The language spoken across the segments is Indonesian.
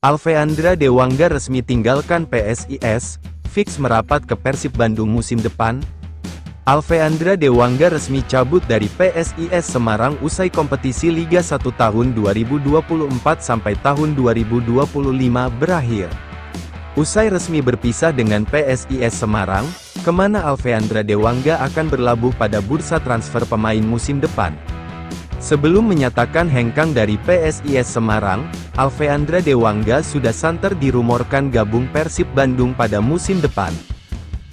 Alfeandra Dewangga resmi tinggalkan PSIS, fix merapat ke Persib Bandung musim depan. Alfeandra Dewangga resmi cabut dari PSIS Semarang usai kompetisi Liga 1 tahun 2024 sampai tahun 2025 berakhir. Usai resmi berpisah dengan PSIS Semarang, kemana Alfeandra Dewangga akan berlabuh pada bursa transfer pemain musim depan? Sebelum menyatakan hengkang dari PSIS Semarang, Alfeandra Dewangga sudah santer dirumorkan gabung Persib Bandung pada musim depan.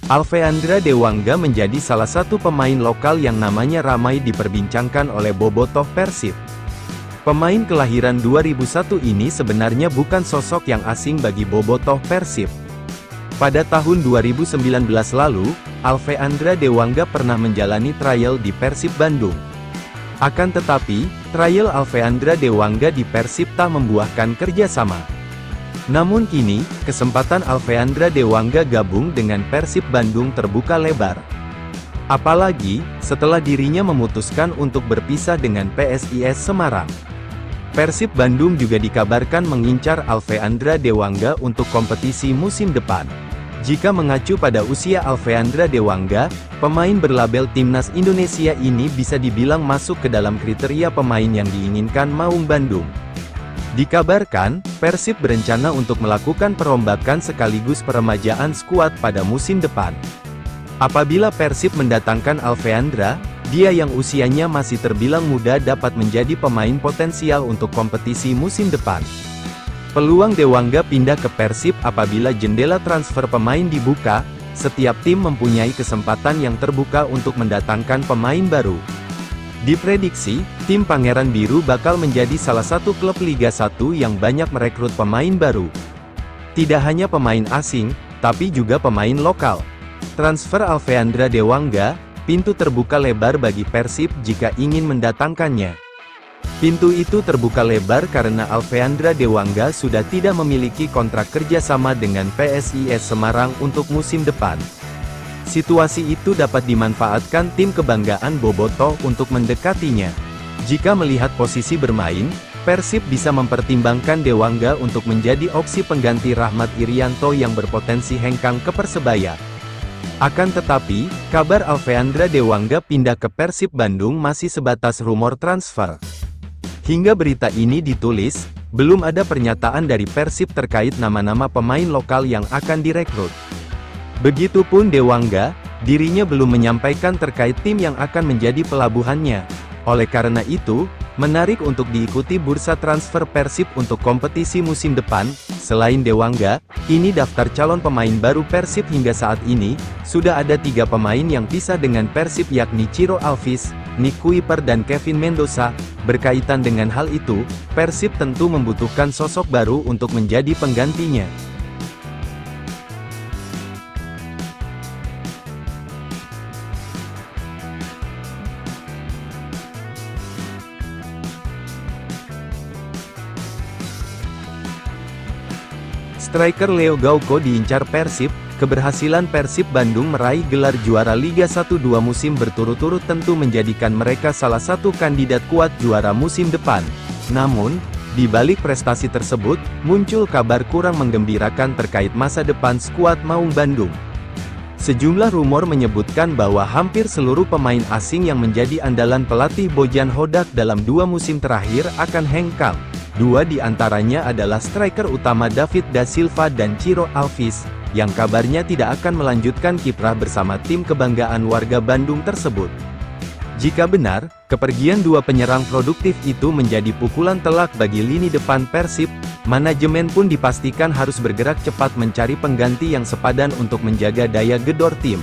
Alfeandra Dewangga menjadi salah satu pemain lokal yang namanya ramai diperbincangkan oleh bobotoh Persib. Pemain kelahiran 2001 ini sebenarnya bukan sosok yang asing bagi bobotoh Persib. Pada tahun 2019 lalu, Alfeandra Dewangga pernah menjalani trial di Persib Bandung. Akan tetapi, trial Alfeandra Dewangga di Persib tak membuahkan kerjasama. Namun kini, kesempatan Alfeandra Dewangga gabung dengan Persib Bandung terbuka lebar. Apalagi, setelah dirinya memutuskan untuk berpisah dengan PSIS Semarang. Persib Bandung juga dikabarkan mengincar Alfeandra Dewangga untuk kompetisi musim depan. Jika mengacu pada usia Alfeandra Dewangga, pemain berlabel Timnas Indonesia ini bisa dibilang masuk ke dalam kriteria pemain yang diinginkan Maung Bandung. Dikabarkan, Persib berencana untuk melakukan perombakan sekaligus peremajaan skuad pada musim depan. Apabila Persib mendatangkan Alfeandra, dia yang usianya masih terbilang muda dapat menjadi pemain potensial untuk kompetisi musim depan. Peluang Dewangga pindah ke Persib apabila jendela transfer pemain dibuka, setiap tim mempunyai kesempatan yang terbuka untuk mendatangkan pemain baru. Diprediksi, tim Pangeran Biru bakal menjadi salah satu klub Liga 1 yang banyak merekrut pemain baru. Tidak hanya pemain asing, tapi juga pemain lokal. Transfer Alfeandra Dewangga, pintu terbuka lebar bagi Persib jika ingin mendatangkannya. Pintu itu terbuka lebar karena Alfeandra Dewangga sudah tidak memiliki kontrak kerjasama dengan PSIS Semarang untuk musim depan. Situasi itu dapat dimanfaatkan tim kebanggaan bobotoh untuk mendekatinya. Jika melihat posisi bermain, Persib bisa mempertimbangkan Dewangga untuk menjadi opsi pengganti Rahmat Irianto yang berpotensi hengkang ke Persebaya. Akan tetapi, kabar Alfeandra Dewangga pindah ke Persib Bandung masih sebatas rumor transfer. Hingga berita ini ditulis, belum ada pernyataan dari Persib terkait nama-nama pemain lokal yang akan direkrut. Begitupun Dewangga, dirinya belum menyampaikan terkait tim yang akan menjadi pelabuhannya. Oleh karena itu, menarik untuk diikuti bursa transfer Persib untuk kompetisi musim depan. Selain Dewangga, ini daftar calon pemain baru Persib hingga saat ini, sudah ada 3 pemain yang pisah dengan Persib yakni Ciro Alvis, Nick Kuiper dan Kevin Mendoza. Berkaitan dengan hal itu, Persib tentu membutuhkan sosok baru untuk menjadi penggantinya. Striker Leo Gauco diincar Persib. Keberhasilan Persib Bandung meraih gelar juara Liga 1 2 musim berturut-turut tentu menjadikan mereka salah satu kandidat kuat juara musim depan. Namun, di balik prestasi tersebut, muncul kabar kurang menggembirakan terkait masa depan skuad Maung Bandung. Sejumlah rumor menyebutkan bahwa hampir seluruh pemain asing yang menjadi andalan pelatih Bojan Hodak dalam 2 musim terakhir akan hengkang. 2 di antaranya adalah striker utama David da Silva dan Ciro Alvis, yang kabarnya tidak akan melanjutkan kiprah bersama tim kebanggaan warga Bandung tersebut. Jika benar, kepergian 2 penyerang produktif itu menjadi pukulan telak bagi lini depan Persib. Manajemen pun dipastikan harus bergerak cepat mencari pengganti yang sepadan untuk menjaga daya gedor tim.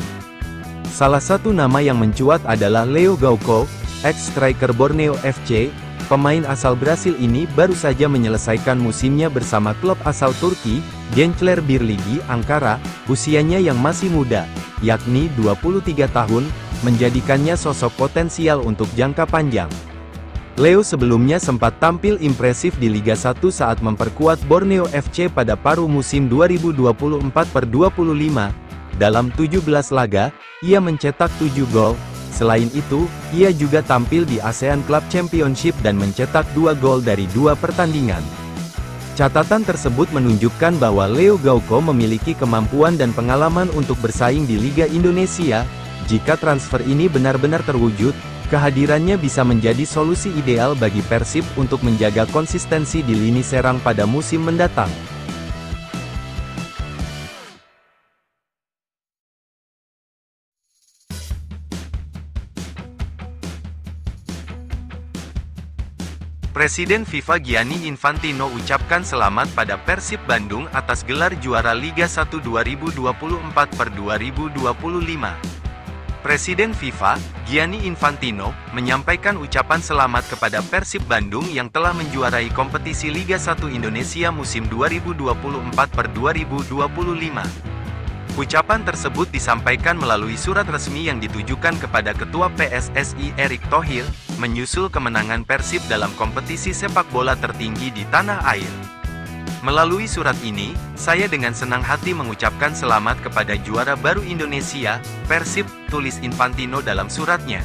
Salah satu nama yang mencuat adalah Leo Gauco, ex-striker Borneo FC. Pemain asal Brasil ini baru saja menyelesaikan musimnya bersama klub asal Turki, Gençler Birliği Ankara. Usianya yang masih muda, yakni 23 tahun, menjadikannya sosok potensial untuk jangka panjang. Leo sebelumnya sempat tampil impresif di Liga 1 saat memperkuat Borneo FC pada paruh musim 2024/25. Dalam 17 laga, ia mencetak 7 gol. Selain itu, ia juga tampil di ASEAN Club Championship dan mencetak 2 gol dari 2 pertandingan. Catatan tersebut menunjukkan bahwa Leo Gauko memiliki kemampuan dan pengalaman untuk bersaing di Liga Indonesia. Jika transfer ini benar-benar terwujud, kehadirannya bisa menjadi solusi ideal bagi Persib untuk menjaga konsistensi di lini serang pada musim mendatang. Presiden FIFA Gianni Infantino ucapkan selamat pada Persib Bandung atas gelar juara Liga 1 2024/2025. Presiden FIFA, Gianni Infantino, menyampaikan ucapan selamat kepada Persib Bandung yang telah menjuarai kompetisi Liga 1 Indonesia musim 2024/2025. Ucapan tersebut disampaikan melalui surat resmi yang ditujukan kepada Ketua PSSI Erick Thohir, menyusul kemenangan Persib dalam kompetisi sepak bola tertinggi di tanah air. Melalui surat ini, saya dengan senang hati mengucapkan selamat kepada juara baru Indonesia, Persib, tulis Infantino dalam suratnya.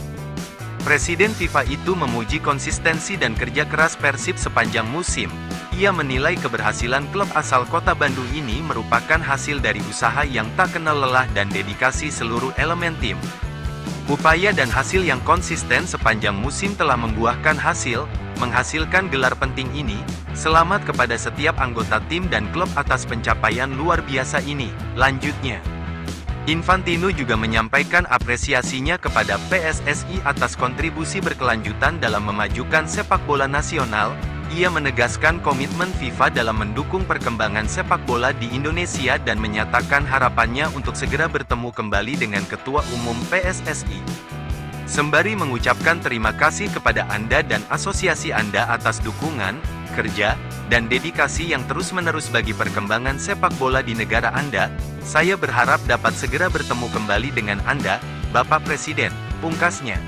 Presiden FIFA itu memuji konsistensi dan kerja keras Persib sepanjang musim. Ia menilai keberhasilan klub asal kota Bandung ini merupakan hasil dari usaha yang tak kenal lelah dan dedikasi seluruh elemen tim. Upaya dan hasil yang konsisten sepanjang musim telah membuahkan hasil, menghasilkan gelar penting ini. Selamat kepada setiap anggota tim dan klub atas pencapaian luar biasa ini, lanjutnya. Infantino juga menyampaikan apresiasinya kepada PSSI atas kontribusi berkelanjutan dalam memajukan sepak bola nasional. Ia menegaskan komitmen FIFA dalam mendukung perkembangan sepak bola di Indonesia dan menyatakan harapannya untuk segera bertemu kembali dengan Ketua Umum PSSI. Sembari mengucapkan terima kasih kepada Anda dan asosiasi Anda atas dukungan, kerja, dan dedikasi yang terus-menerus bagi perkembangan sepak bola di negara Anda, saya berharap dapat segera bertemu kembali dengan Anda, Bapak Presiden, pungkasnya.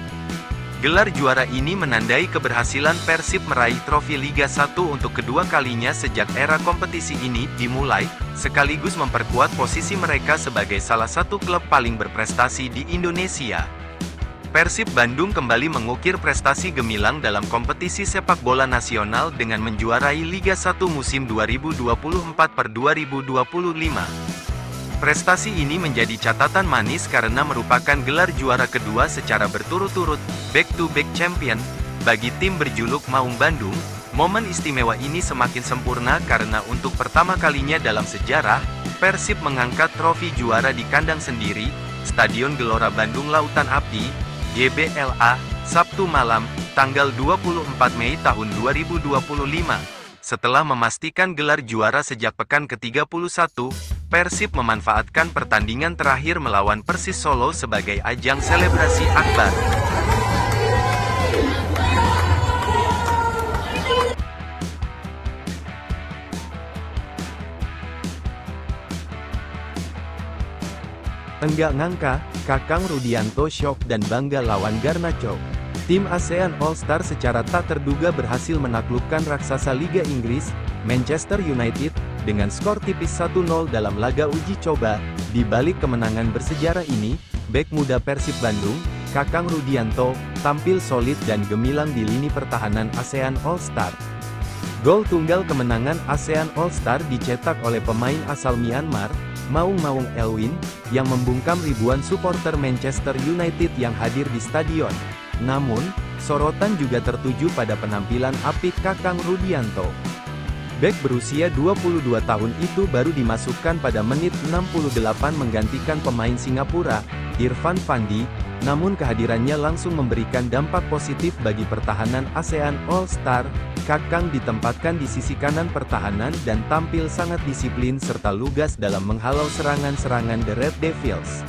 Gelar juara ini menandai keberhasilan Persib meraih trofi Liga 1 untuk kedua kalinya sejak era kompetisi ini dimulai, sekaligus memperkuat posisi mereka sebagai salah satu klub paling berprestasi di Indonesia. Persib Bandung kembali mengukir prestasi gemilang dalam kompetisi sepak bola nasional dengan menjuarai Liga 1 musim 2024/2025. Prestasi ini menjadi catatan manis karena merupakan gelar juara kedua secara berturut-turut, back-to-back champion, bagi tim berjuluk Maung Bandung. Momen istimewa ini semakin sempurna karena untuk pertama kalinya dalam sejarah, Persib mengangkat trofi juara di kandang sendiri, Stadion Gelora Bandung Lautan Api, GBLA, Sabtu malam, tanggal 24 Mei tahun 2025. Setelah memastikan gelar juara sejak pekan ke-31, Persib memanfaatkan pertandingan terakhir melawan Persis Solo sebagai ajang selebrasi akbar. Enggak ngangka, Kakang Rudianto syok dan bangga lawan Garnacho. Tim ASEAN All-Star secara tak terduga berhasil menaklukkan raksasa Liga Inggris, Manchester United, dengan skor tipis 1-0 dalam laga uji coba. Di balik kemenangan bersejarah ini, bek muda Persib Bandung, Kakang Rudianto, tampil solid dan gemilang di lini pertahanan ASEAN All-Star. Gol tunggal kemenangan ASEAN All-Star dicetak oleh pemain asal Myanmar, Maung Elwin, yang membungkam ribuan supporter Manchester United yang hadir di stadion. Namun, sorotan juga tertuju pada penampilan apik Kakang Rudianto. Bek berusia 22 tahun itu baru dimasukkan pada menit 68 menggantikan pemain Singapura, Irfan Fandi, namun kehadirannya langsung memberikan dampak positif bagi pertahanan ASEAN All-Star. Kakang ditempatkan di sisi kanan pertahanan dan tampil sangat disiplin serta lugas dalam menghalau serangan-serangan The Red Devils.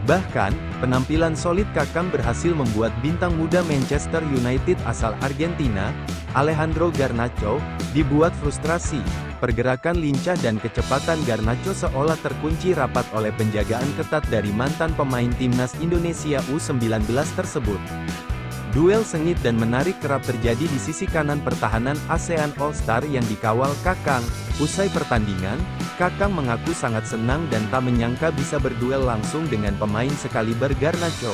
Bahkan, penampilan solid Kakang berhasil membuat bintang muda Manchester United asal Argentina, Alejandro Garnacho, dibuat frustrasi. Pergerakan lincah dan kecepatan Garnacho seolah terkunci rapat oleh penjagaan ketat dari mantan pemain timnas Indonesia U19 tersebut. Duel sengit dan menarik kerap terjadi di sisi kanan pertahanan ASEAN All-Star yang dikawal Kakang. Usai pertandingan, Kakang mengaku sangat senang dan tak menyangka bisa berduel langsung dengan pemain sekaliber Garnacho.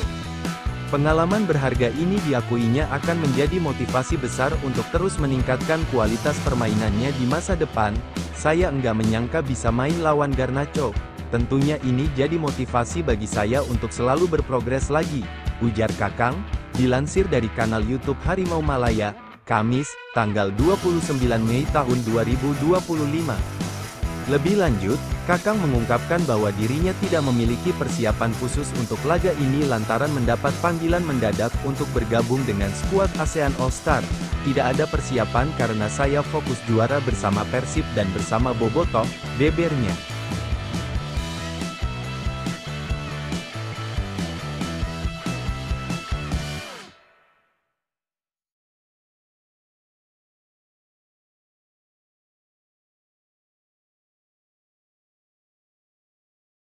Pengalaman berharga ini diakuinya akan menjadi motivasi besar untuk terus meningkatkan kualitas permainannya di masa depan. Saya enggak menyangka bisa main lawan Garnacho. Tentunya ini jadi motivasi bagi saya untuk selalu berprogres lagi, ujar Kakang, dilansir dari kanal YouTube Harimau Malaya, Kamis, tanggal 29 Mei tahun 2025. Lebih lanjut, Kakang mengungkapkan bahwa dirinya tidak memiliki persiapan khusus untuk laga ini lantaran mendapat panggilan mendadak untuk bergabung dengan skuad ASEAN All-Star. Tidak ada persiapan karena saya fokus juara bersama Persib dan bersama Bobotoh, bebernya.